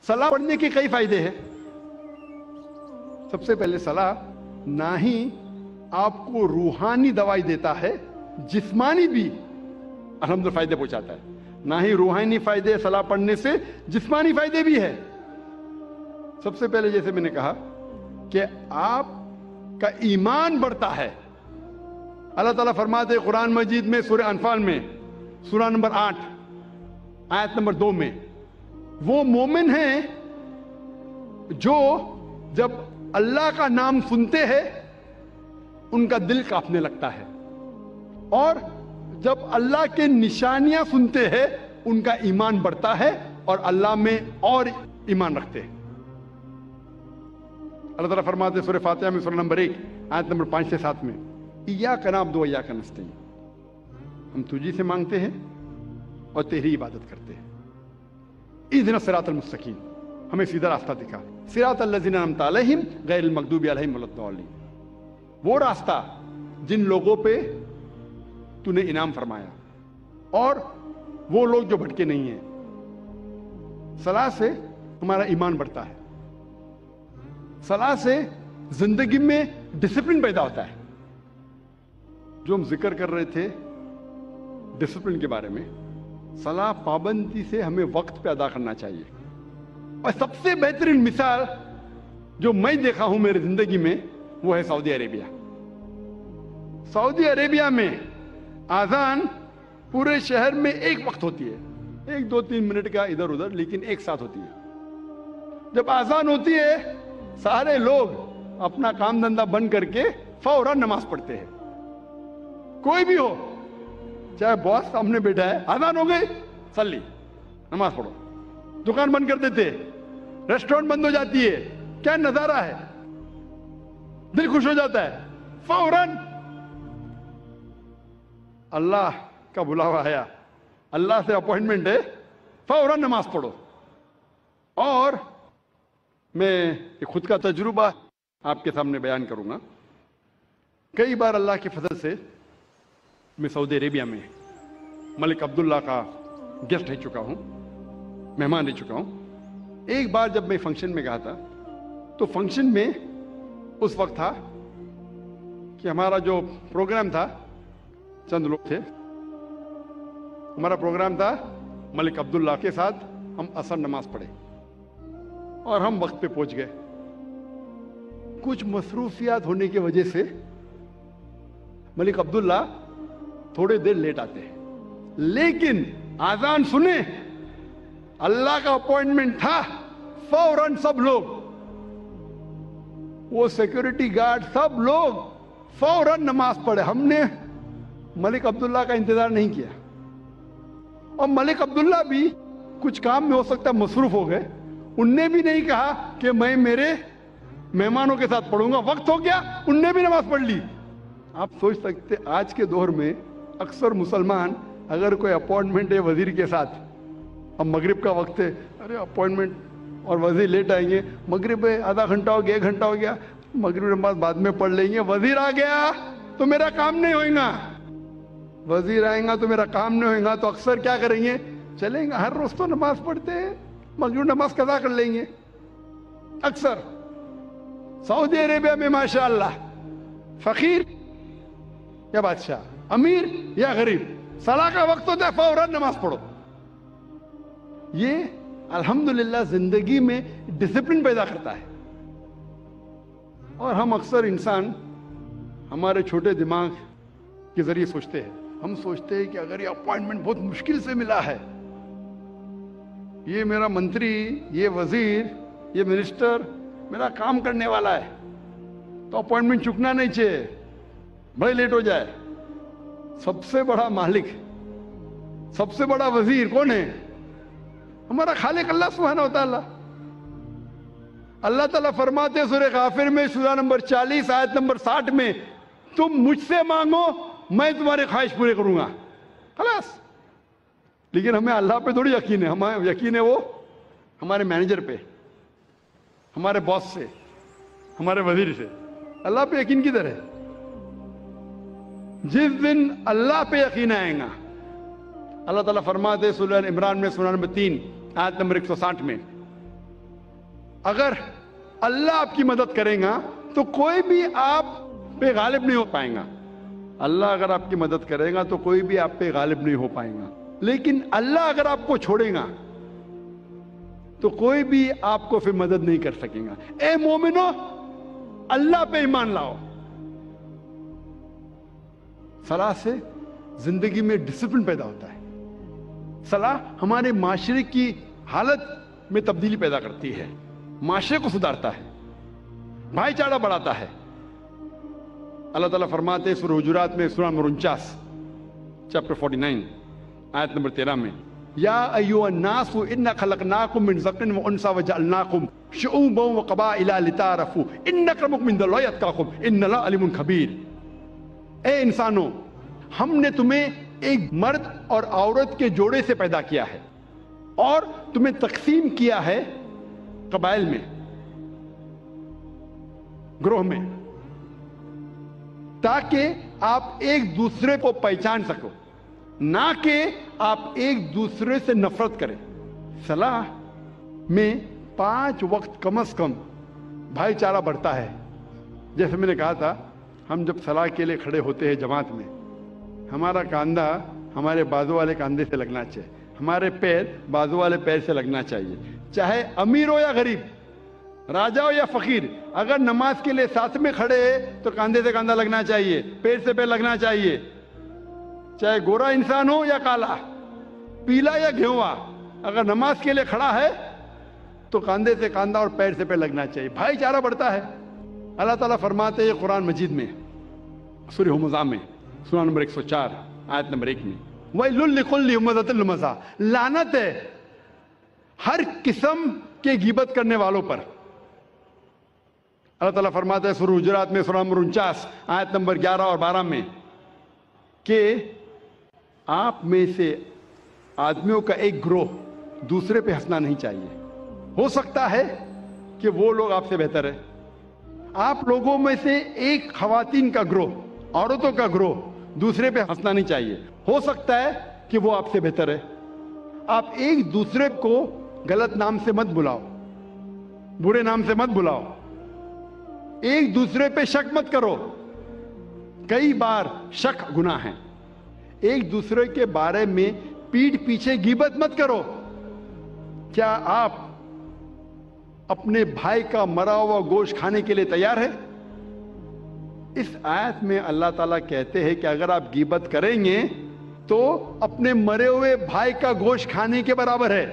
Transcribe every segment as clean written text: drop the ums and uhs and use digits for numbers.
सलाह पढ़ने के कई फायदे हैं। सबसे पहले सलाह ना ही आपको रूहानी दवाई देता है, जिस्मानी भी अल्हम्दुलिल्लाह फायदे पहुंचाता है। ना ही रूहानी फायदे सलाह पढ़ने से, जिस्मानी फायदे भी है। सबसे पहले जैसे मैंने कहा कि आपका ईमान बढ़ता है। अल्लाह ताला फरमाते हैं कुरान मजीद में सूरह अनफाल में सूरह नंबर 8 आयत नंबर 2 में, वो मोमिन हैं जो जब अल्लाह का नाम सुनते हैं उनका दिल कांपने लगता है, और जब अल्लाह के निशानियां सुनते हैं उनका ईमान बढ़ता है और अल्लाह में और ईमान रखते हैं। अल्लाह ताला फरमाते हैं सूरह फातिहा में सूरह नंबर 1 आयत नंबर 5 से 7 में, इय्याका नअब्दु व इय्याका नस्तईन, हम तुझी से मांगते हैं और तेरी इबादत करते हैं। इहदिना सिरातल मुस्तकीम, हमें सीधा रास्ता दिखा। सिरातल लज़ीना अनअमता अलैहिम गैरिल मग़दूबि अलैहिम वलद्दालिन, वो रास्ता जिन लोगों पे तूने इनाम फरमाया और वो लोग जो भटके नहीं हैं। सलाह से हमारा ईमान बढ़ता है। सलाह से जिंदगी में डिसिप्लिन पैदा होता है। जो हम जिक्र कर रहे थे डिसिप्लिन के बारे में, सलाह पाबंदी से हमें वक्त पे अदा करना चाहिए। और सबसे बेहतरीन मिसाल जो मैं देखा हूं मेरी जिंदगी में वो है सऊदी अरेबिया। सऊदी अरेबिया में आजान पूरे शहर में एक वक्त होती है, 1-2-3 मिनट का इधर उधर, लेकिन एक साथ होती है। जब आजान होती है सारे लोग अपना काम धंधा बंद करके फौरन नमाज पढ़ते हैं। कोई भी हो, चाहे बॉस सामने बैठा है, आजान हो गई, सल्ली, नमाज पढ़ो। दुकान बंद कर देते, रेस्टोरेंट बंद हो जाती है। क्या नजारा है, दिल खुश हो जाता है। फौरन अल्लाह का बुलावा आया, अल्लाह से अपॉइंटमेंट है, फौरन नमाज पढ़ो। और मैं खुद का तजुर्बा आपके सामने बयान करूंगा। कई बार अल्लाह के फजल से मैं सऊदी अरेबिया में मलिक अब्दुल्ला का गेस्ट रह चुका हूं, मेहमान रह चुका हूं। एक बार जब मैं फंक्शन में गया था तो फंक्शन में उस वक्त था कि हमारा जो प्रोग्राम था, चंद लोग थे, हमारा प्रोग्राम था मलिक अब्दुल्ला के साथ हम असर नमाज पढ़े और हम वक्त पे पहुंच गए। कुछ मसरूफियात होने की वजह से मलिक अब्दुल्ला थोड़े देर लेट आते हैं, लेकिन आजान सुने, अल्लाह का अपॉइंटमेंट था, फौरन सब लोग, वो सिक्योरिटी गार्ड सब लोग फौरन नमाज पढ़े। हमने मलिक अब्दुल्ला का इंतजार नहीं किया, और मलिक अब्दुल्ला भी कुछ काम में हो सकता है मसरूफ हो गए। उनने भी नहीं कहा कि मैं मेरे मेहमानों के साथ पढ़ूंगा, वक्त हो गया, उनने भी नमाज पढ़ ली। आप सोच सकते आज के दौर में अक्सर मुसलमान, अगर कोई अपॉइंटमेंट है वजीर के साथ, अब मगरिब का वक्त है, अरे अपॉइंटमेंट और वजीर लेट आएंगे, मगरिब है, आधा घंटा हो गया, 1 घंटा हो गया, मगरिब नमाज बाद में पढ़ लेंगे, वजीर आ गया तो मेरा काम नहीं होएगा, वजीर आएगा तो मेरा काम नहीं होएगा। तो अक्सर क्या करेंगे, चलेंगे, हर रोज तो नमाज पढ़ते हैं, मगरिब नमाज कज़ा कर लेंगे। अक्सर सऊदी अरेबिया में माशाअल्लाह फकीर या बादशाह, अमीर या गरीब, सलाह का वक्त होता है, फौरन नमाज पढ़ो। ये अल्हम्दुलिल्लाह जिंदगी में डिसिप्लिन पैदा करता है। और हम अक्सर इंसान हमारे छोटे दिमाग के जरिए सोचते हैं, हम सोचते हैं कि अगर ये अपॉइंटमेंट बहुत मुश्किल से मिला है, ये मेरा मंत्री, ये वजीर, ये मिनिस्टर मेरा काम करने वाला है, तो अपॉइंटमेंट चुकना नहीं चाहिए, भले लेट हो जाए। सबसे बड़ा मालिक, सबसे बड़ा वजीर कौन है? हमारा खालिक अल्लाह सुब्हानहू व तआला। अल्लाह ताला फरमाते हैं सूरह गाफिर में सूरह नंबर 40 आयत नंबर 60 में, तुम मुझसे मांगो मैं तुम्हारी ख्वाहिश पूरी करूंगा, खलास। लेकिन हमें अल्लाह पे थोड़ी यकीन है, हमें यकीन है वो हमारे मैनेजर पे, हमारे बॉस से, हमारे वजीर से। अल्लाह पे यकीन किधर है? जिस दिन अल्लाह पे यकीन आएगा, अल्लाह ताला फरमाते सूरह इमरान में सूरह नंबर 3 आयत नंबर 160 में, अगर अल्लाह आपकी मदद करेगा तो कोई भी आप पे गालिब नहीं हो पाएगा। अल्लाह अगर आपकी मदद करेगा तो कोई भी आप पे गालिब नहीं हो पाएगा। लेकिन अल्लाह अगर आपको छोड़ेगा तो कोई भी आपको फिर मदद नहीं कर सकेगा। ए मोमिनो, अल्लाह पे ईमान लाओ। सलाह से जिंदगी में डिसिप्लिन पैदा होता है। सलाह हमारे माशरे की हालत में तब्दीली पैदा करती है, माशरे को सुधारता है, भाईचारा बढ़ाता है। अल्लाह ताला फरमाते हैं सूरह हुजुरात में, सूरह नंबर 49 चैप्टर 49 आयत नंबर 13 में, या अय्युहन्नासु इन्ना खलकनाकुम मिन ज़करिन व उन्सा व जअलनाकुम शुऊबन व क़बाइला लितारफू इन्न अक्रमकुम इंदल्लाहि अत्क़ाकुम इन्नल्लाहा अलीमुन खबीर। ए इंसानों, हमने तुम्हें एक मर्द और औरत के जोड़े से पैदा किया है और तुम्हें तकसीम किया है कबाइल में, ग्रोह में, ताकि आप एक दूसरे को पहचान सको, ना कि आप एक दूसरे से नफरत करें। सलाह में 5 वक्त कम से कम भाईचारा बढ़ता है। जैसे मैंने कहा था, हम जब सलाह के लिए खड़े होते हैं जमात में, हमारा कांधा हमारे बाजू वाले कांधे से लगना चाहिए, हमारे पैर बाजू वाले पैर से लगना चाहिए। चाहे अमीर हो या गरीब, राजा हो या फकीर, अगर नमाज के लिए साथ में खड़े तो कांधे से कांधा लगना चाहिए, पैर से पैर लगना चाहिए। चाहे गोरा इंसान हो या काला, पीला या घेवा, अगर नमाज के लिए खड़ा है तो कांधे से कांधा और पैर से पैर लगना चाहिए। भाईचारा बढ़ता है। अल्लाह ताला फरमाते हैं कुरान मजीद में, सूरह हुमज़ा में, सूरह नंबर 104 आयत नंबर 1 में, वैलुल लिकुल्लि हुमज़तिन लुमज़ा, लानत है हर किस्म के गीबत करने वालों पर। अल्लाह ताला फरमाता है सूरह हुजुरात में, सूरह नंबर 49 आयत नंबर 11 और 12 में, कि आप में से आदमियों का एक ग्रोह दूसरे पे हंसना नहीं चाहिए। हो सकता है कि वो लोग आपसे बेहतर है। आप लोगों में से एक खवातीन का ग्रोह, औरतों का ग्रोह दूसरे पे हंसना नहीं चाहिए। हो सकता है कि वो आपसे बेहतर है। आप एक दूसरे को गलत नाम से मत बुलाओ, बुरे नाम से मत बुलाओ, एक दूसरे पे शक मत करो। कई बार शक गुनाह है। एक दूसरे के बारे में पीठ पीछे गीबत मत करो। क्या आप अपने भाई का मरा हुआ गोश्त खाने के लिए तैयार है? इस आयत में अल्लाह ताला कहते हैं कि अगर आप गीबत करेंगे तो अपने मरे हुए भाई का गोश्त खाने के बराबर है।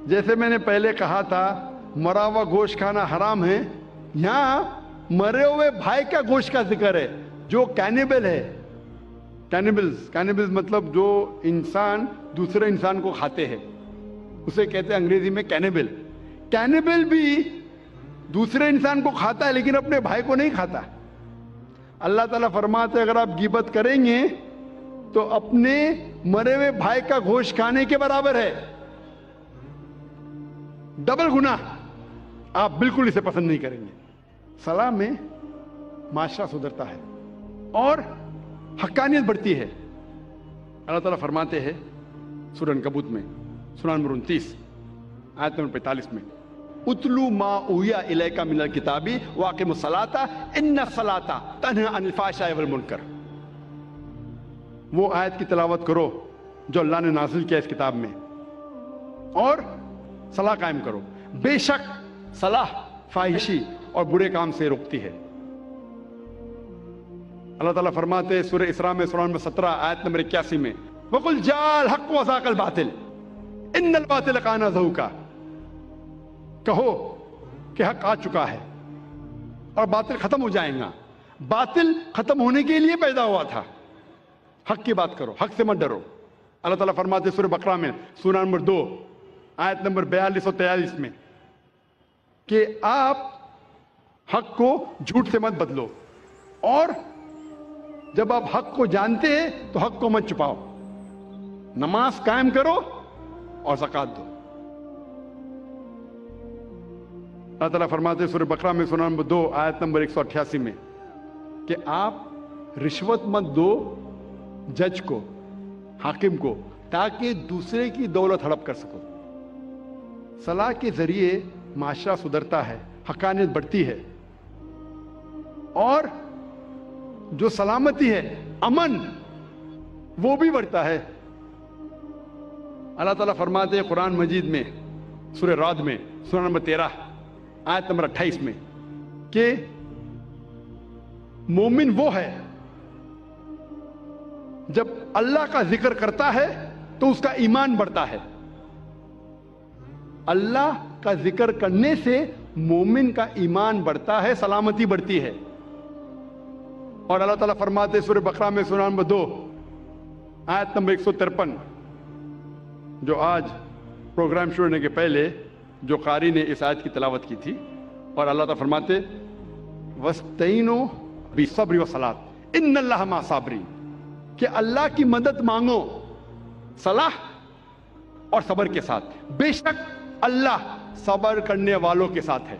जैसे मैंने पहले कहा था, मरा हुआ गोश्त खाना हराम है, यहां मरे हुए भाई का गोश्त का जिक्र है, जो कैनिबल है। कैनिबल्स मतलब जो इंसान दूसरे इंसान को खाते हैं, उसे कहते हैं अंग्रेजी में कैनिबल। कैनिबल भी दूसरे इंसान को खाता है लेकिन अपने भाई को नहीं खाता। अल्लाह ताला फरमाते हैं अगर आप गीबत करेंगे तो अपने मरे हुए भाई का गोश्त खाने के बराबर है, डबल गुनाह। आप बिल्कुल इसे पसंद नहीं करेंगे। सलाह में माशरा सुधरता है और हक्कानियत बढ़ती है। अल्लाह ताला फरमाते हैं सूरह अनकबूत में, सूरह नंबर 29 आयत नंबर 45 में, उतलू मा उहिया इलैका मिनल किताबी वाक़िमुस सलाता इन्ना सलाता तन्हा अनिल फ़ाहिशाइ वल मुनकर। वो आयत की तिलावत करो जो अल्लाह ने नाज़िल किया इस किताब में, और सलाह कायम करो। बेशक सलाह फाहिशी और बुरे काम से रोकती है। अल्लाह ताला फरमाते हैं सूरह इसरा में, सूरह नंबर 17 आयत नंबर 81 में, वकुल जाल हक़ व ज़ाक़ल बातिल इन्नल बातिल काना ज़हूक़ा। कहो कि हक आ चुका है और बातिल खत्म हो जाएगा। बातिल खत्म होने के लिए पैदा हुआ था। हक की बात करो, हक से मत डरो। अल्लाह ताला फरमाते सूरह बकरा में, सूरह नंबर 2 आयत नंबर 42 और 43 में, कि आप हक को झूठ से मत बदलो, और जब आप हक को जानते हैं तो हक को मत छुपाओ। नमाज कायम करो और ज़कात दो। अल्लाह ताला फरमाते हैं सूरह बकरा में, सूरह नंबर 2 आयत नंबर 188 में, कि आप रिश्वत मत दो जज को, हाकिम को, ताकि दूसरे की दौलत हड़प कर सको। सलाह के जरिए معاشرہ سدھرتا ہے, حقانیت بڑھتی ہے, اور جو سلامتی ہے, امن, وہ بھی بڑھتا ہے. اللہ تعالیٰ فرماتے ہیں قرآن مجید میں سورہ رعد میں سورہ نمبر 13 آیت نمبر 28 میں کہ مومن وہ ہے جب اللہ کا ذکر کرتا ہے تو اس کا ایمان بڑھتا ہے. اللہ کا ذکر کرنے سے مومن کا ایمان بڑھتا ہے, سلامتی بڑھتی ہے. اور اللہ تعالیٰ فرماتے سورہ بقرہ میں سورہ نمبر 2 آیت نمبر 153, جو آج پروگرام شروع ہونے کے پہلے جو قاری نے اس آیت کی تلاوت کی تھی, اور اللہ تعالیٰ فرماتے وَاسْتَعِينُوا بِالصَّبْرِ وَالصَّلَاةِ إِنَّ اللَّهَ مَعَ الصَّابِرِينَ, کہ اللہ کی مدد مانگو صلاح اور صبر کے ساتھ, بے شک اللہ صبر کرنے والوں کے ساتھ ہے.